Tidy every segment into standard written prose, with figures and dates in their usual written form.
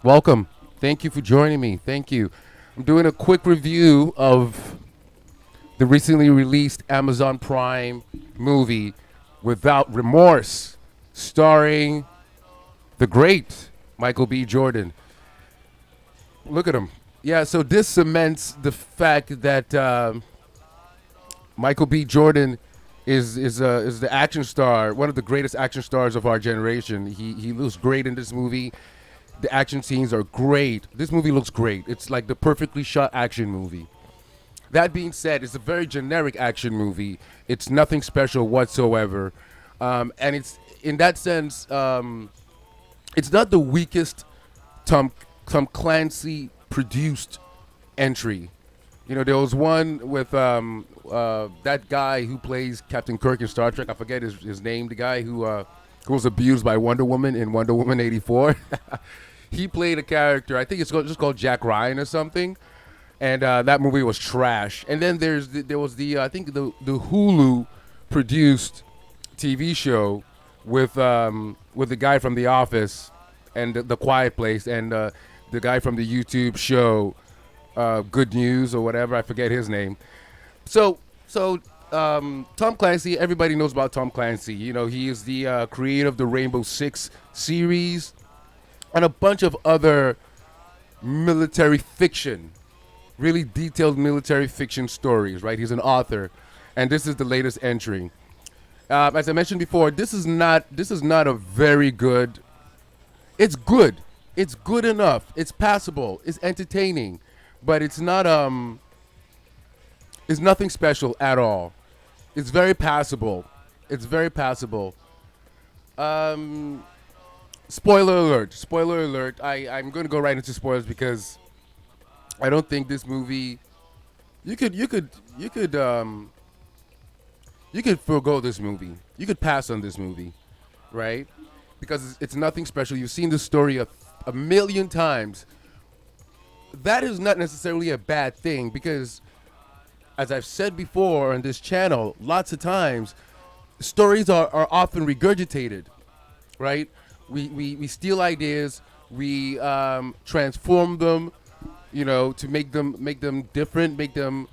Welcome. Thank you for joining me. Thank you. I'm doing a quick review of the recently released Amazon Prime movie Without Remorse, starring the great Michael B. Jordan. Look at him. Yeah, so this cements the fact that Michael B. Jordan is the action star, one of the greatest action stars of our generation. He looks great in this movie. The action scenes are great. This movie looks great. It's like the perfectly shot action movie. That being said, it's a very generic action movie. It's nothing special whatsoever, and it's in that sense, it's not the weakest Tom Tom Clancy produced entry. You know, there was one with that guy who plays Captain Kirk in Star Trek. I forget his name. The guy who was abused by Wonder Woman in Wonder Woman '84. He played a character. I think it's just called Jack Ryan or something. And that movie was trash. And then there was the I think the Hulu produced TV show with the guy from The Office and the Quiet Place and the guy from the YouTube show Good News or whatever. I forget his name. So Tom Clancy. Everybody knows about Tom Clancy. You know, he is the creator of the Rainbow Six series and a bunch of other military fiction, really detailed military fiction stories, right? He's an author, and this is the latest entry. As I mentioned before, this is not a very good. It's good. It's good enough. It's passable. It's entertaining, but it's not. It's nothing special at all. It's very passable. It's very passable. Um, Spoiler alert. Spoiler alert. I'm going to go right into spoilers because I don't think this movie. You could you could forego this movie. You could pass on this movie, right? Because it's nothing special. You've seen this story a million times. That is not necessarily a bad thing because, as I've said before on this channel, lots of times, stories are often regurgitated, right? We steal ideas, we transform them, you know, to make them different, make them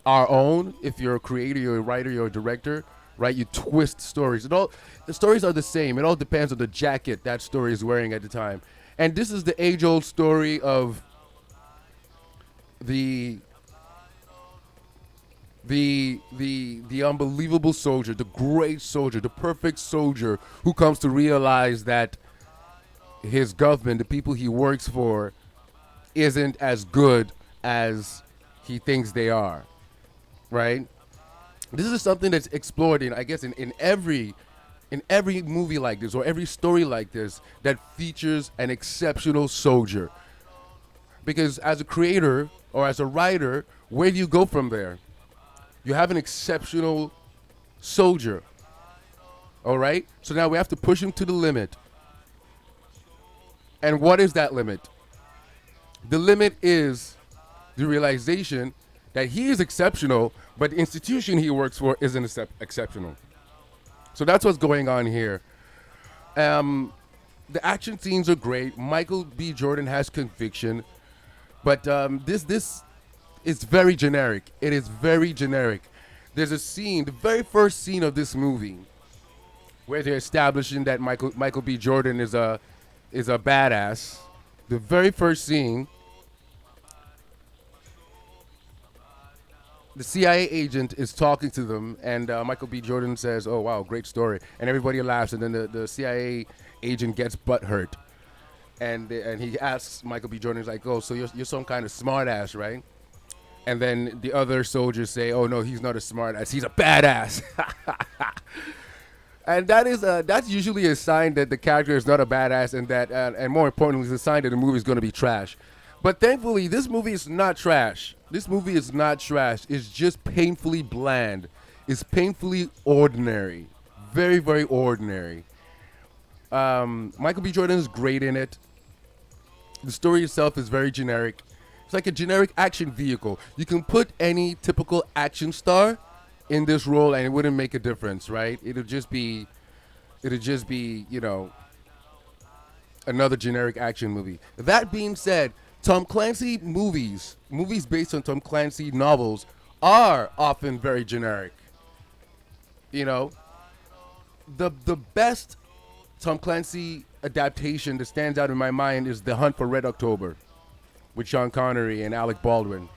our own. If you're a creator, you're a writer, you're a director, right? You twist stories. The stories are the same. It all depends on the jacket that story is wearing at the time. And this is the age-old story of the the unbelievable soldier, the great soldier, the perfect soldier who comes to realize that his government, the people he works for, isn't as good as he thinks they are, right? This is something that's explored in, I guess, in every movie like this or every story like this that features an exceptional soldier. Because as a creator or as a writer, where do you go from there? You have an exceptional soldier, all right? So now we have to push him to the limit. And what is that limit? The limit is the realization that he is exceptional, but the institution he works for isn't exceptional. So that's what's going on here. The action scenes are great. Michael B. Jordan has conviction, but this is very generic. It is very generic. There's a scene, the very first scene of this movie, where they're establishing that Michael B. Jordan is a badass. The very first scene, the CIA agent is talking to them, and Michael B. Jordan says, "Oh wow, great story," and everybody laughs, and then the CIA agent gets butthurt, and he asks Michael B. Jordan, he's like, "Oh, so you're some kind of smartass, right?" And then the other soldiers say, "Oh no, he's not a smartass. He's a badass." And that's usually a sign that the character is not a badass, and that and more importantly, it's a sign that the movie is going to be trash. But thankfully, this movie is not trash. This movie is not trash. It's just painfully bland. It's painfully ordinary, very very ordinary. Michael B. Jordan is great in it. The story itself is very generic. It's like a generic action vehicle. You can put any typical action star in this role and it wouldn't make a difference, right? It'll just be, you know, another generic action movie. That being said, Tom Clancy movies based on Tom Clancy novels, are often very generic. You know, the best Tom Clancy adaptation that stands out in my mind is The Hunt for Red October with Sean Connery and Alec Baldwin.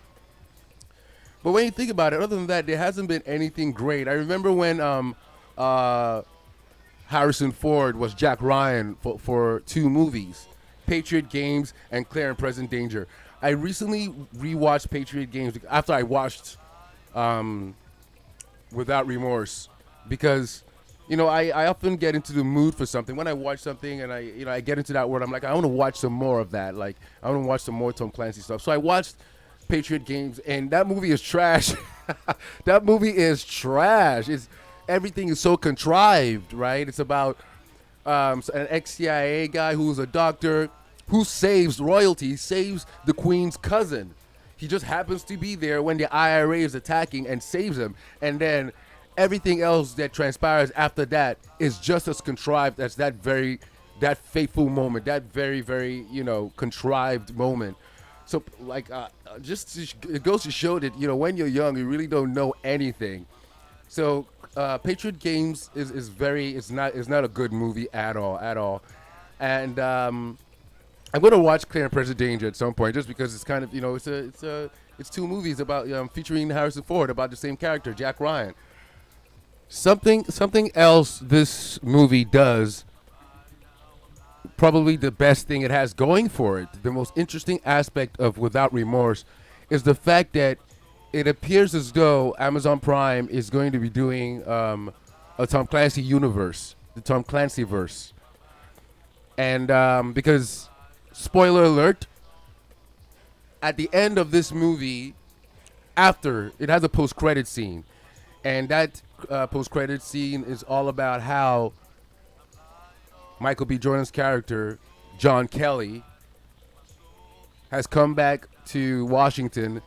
But when you think about it, other than that, there hasn't been anything great. I remember when uh, Harrison Ford was Jack Ryan for two movies, Patriot Games and Clear and Present Danger. I recently rewatched Patriot Games after I watched Without Remorse, because I often get into the mood for something when I watch something, and I get into that word. I'm like, I want to watch some more of that. Like, I want to watch some more Tom Clancy stuff. So I watched Patriot Games, and that movie is trash. That movie is trash. Everything is so contrived, right? It's about an ex-CIA guy who's a doctor who saves royalty, saves the queen's cousin. He just happens to be there when the IRA is attacking and saves him. And then everything else that transpires after that is just as contrived as that fateful moment, that very, very, contrived moment. So, like, it goes to show that, when you're young, you really don't know anything. So, Patriot Games is not a good movie at all. And I'm gonna watch Clear and Present Danger at some point, just because it's kind of it's two movies about featuring Harrison Ford about the same character, Jack Ryan. Something else this movie does, probably the best thing it has going for it, the most interesting aspect of Without Remorse, is the fact that it appears as though Amazon Prime is going to be doing a Tom Clancy universe, the Tom Clancy verse. And because, spoiler alert, at the end of this movie, after it has a post-credit scene, and that post-credit scene is all about how Michael B. Jordan's character, John Kelly, has come back to Washington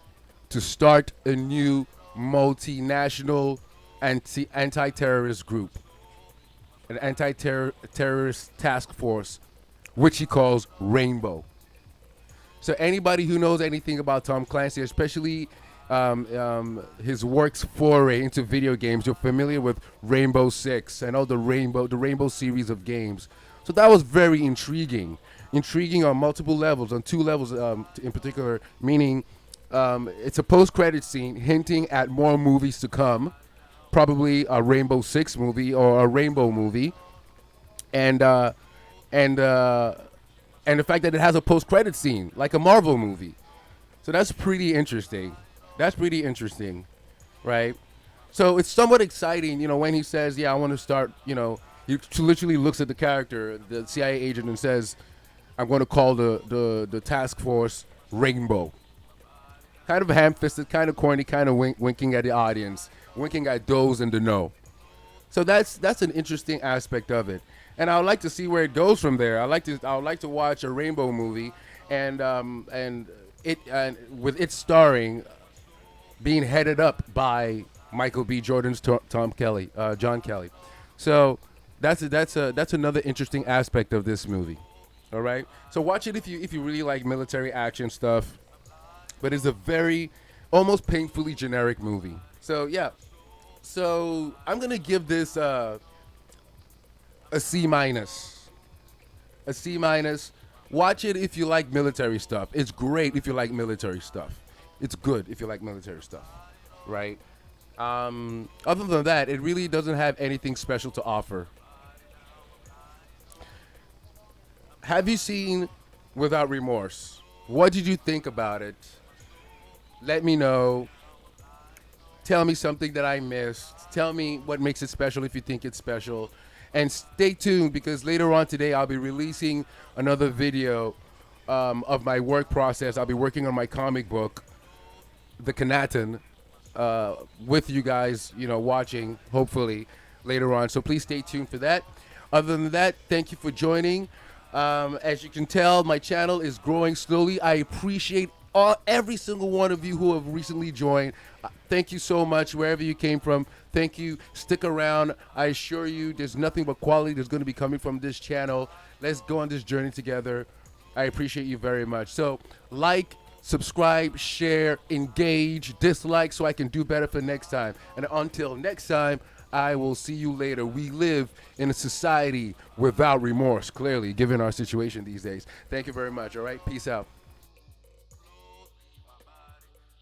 to start a new multinational anti-terrorist group, an anti-terrorist task force, which he calls Rainbow. So anybody who knows anything about Tom Clancy, especially his work's foray into video games, you're familiar with Rainbow Six and all the Rainbow series of games. So that was very intriguing on multiple levels, on two levels in particular, meaning it's a post-credit scene hinting at more movies to come, probably a Rainbow Six movie or a Rainbow movie, and the fact that it has a post-credit scene like a Marvel movie. So that's pretty interesting. Right? So it's somewhat exciting, when he says, "Yeah, I want to start." He literally looks at the character, the CIA agent, and says, "I'm going to call the task force Rainbow." Kind of ham-fisted, kind of corny, kind of winking at the audience, winking at those in the know. So that's an interesting aspect of it, and I would like to see where it goes from there. I would like to watch a Rainbow movie, and with it starring, being headed up by Michael B. Jordan's John Kelly. So that's another interesting aspect of this movie. All right, so watch it if you really like military action stuff. But it's a very, almost painfully generic movie. So yeah, so I'm gonna give this a C minus. A C minus. Watch it if you like military stuff. It's great if you like military stuff. It's good if you like military stuff, right? Other than that, it really doesn't have anything special to offer. Have you seen Without Remorse? What did you think about it? Let me know. Tell me something that I missed. Tell me what makes it special if you think it's special. And stay tuned, because later on today I'll be releasing another video of my work process. I'll be working on my comic book, The Kanaton, with you guys, watching, hopefully, later on. So please stay tuned for that. Other than that, thank you for joining. As you can tell, my channel is growing slowly. I appreciate every single one of you who have recently joined. Thank you so much, wherever you came from. Thank you. Stick around. I assure you, there's nothing but quality that's going to be coming from this channel. Let's go on this journey together. I appreciate you very much. So, like, subscribe, share, engage, dislike, so I can do better for next time. And until next time, I will see you later. We live in a society without remorse, clearly, given our situation these days. Thank you very much. All right, peace out.